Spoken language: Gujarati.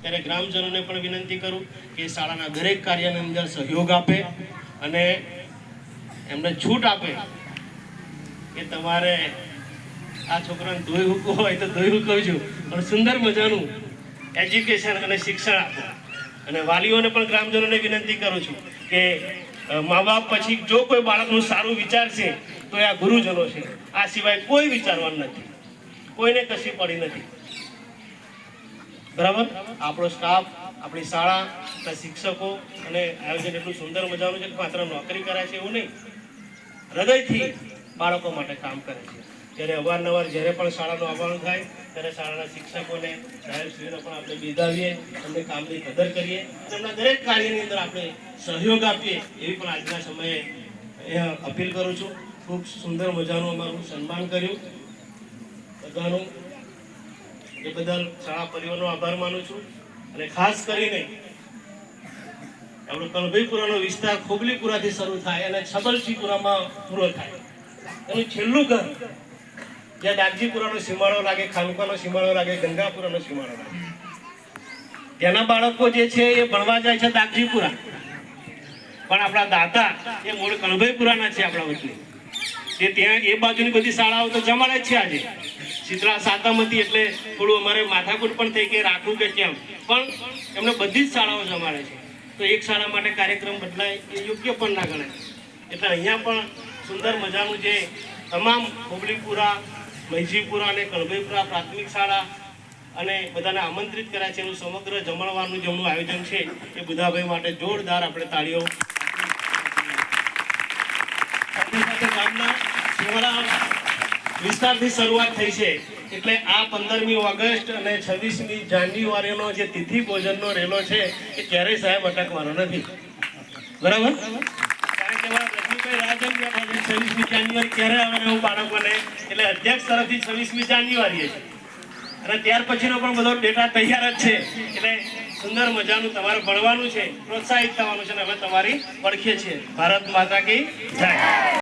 ત્યારે ગ્રામજનોને પણ વિનંતી કરું કે શાળાના દરેક કાર્યની અંદર સહયોગ આપે અને એમને છૂટ આપે કે તમારે આ છોકરાને ધોઈ મૂકવું હોય તો ધોઈ મૂકવજો, પણ સુંદર મજાનું એજ્યુકેશન અને શિક્ષણ આપો. અને વાલીઓને પણ ગ્રામજનોને વિનંતી કરું છું કે મા બાપ પછી જો કોઈ બાળકનું સારું વિચારશે તો એ આ ગુરુજનો છે, આ સિવાય કોઈ વિચારવાનું નથી, કોઈને કશી પડી નથી. બરાબર? આપણો સ્ટાફ, આપણી શાળા, આપણા શિક્ષકો અને આયોજન એટલું સુંદર મજાનું છે કે માત્ર નોકરી કરે છે એવું નહીં, હૃદયથી બાળકો માટે કામ કરે છે. ત્યારે અવારનવાર જ્યારે પણ શાળાનું આવવાનું થાય ત્યારે શાળાના શિક્ષકોને, સાહેબશ્રીને પણ આપણે બિરદાવીએ, એમને કામની કદર કરીએ અને એમના દરેક કાર્યની અંદર આપણે સહયોગ આપીએ એવી પણ આજના સમયે અપીલ કરું છું. ખૂબ સુંદર મજાનું અમારું સન્માન કર્યું બધાનું, એ બદલ શાળા પરિવારનો આભાર માનું છું. અને ખાસ કરીને આપણો કણભઈપુરાનો વિસ્તાર ખોબલીપુરાથી શરૂ થાય અને છબલસીપુરામાં પૂરો થાય, એનું છેલ્લું ઘર જ્યાં દાગજીપુરાનો સીમાડો લાગે, ખાનપાનો સીમાડો લાગે, ગંગાપુરાનો સીમાડો લાગે, તેના બાળકો જે છે એ ભણવા જાય છે દાગજીપુરા, પણ આપણા દાતા એ મૂળ કણભઈપુરાના છે આપણા વચ્ચે. તે ત્યાં એ બાજુની બધી શાળાઓ તો જમાડે જ છે. આજે શીતળા સાતમ હતી એટલે થોડું અમારે માથાકૂટ પણ થઈ કે રાખવું કે કેમ, પણ એમને બધી જ શાળાઓ જમાડે છે. તો એક શાળા માટે કાર્યક્રમ બદલાય એ યોગ્ય પણ ના ગણાય. એટલે અહીંયા પણ સુંદર મજાનું જે તમામ ખોબલીપુરા, મહીજીપુરા અને કણભઈપુરા પ્રાથમિક શાળા અને બધાને આમંત્રિત કર્યા છે, એનું સમગ્ર જમણવાનું જેમનું આયોજન છે એ બુધાભાઈ માટે જોરદાર આપણે તાળીઓ. ગામના સેવાળા વિસ્તારથી શરૂઆત થઈ છે એટલે આ 15મી ઓગસ્ટ અને 26મી જાન્યુઆરીનો જે તિથિ ભોજનનો રેલો છે એ ક્યારેય સાહેબ અટકવાનો નથી. બરાબર? કારણ કે રજનીભાઈ રાજન 26મી જાન્યુઆરી ક્યારે આવે એવું બાળકોને, એટલે અધ્યક્ષ તરફથી 26મી જાન્યુઆરીએ છે અને ત્યાર પછીનો પણ બધો ડેટા તૈયાર જ છે. એટલે સુંદર મજાનું તમારે ભણવાનું છે, પ્રોત્સાહિત થવાનું છે અને અમે તમારી પડખે છીએ. ભારત માતા કી જય.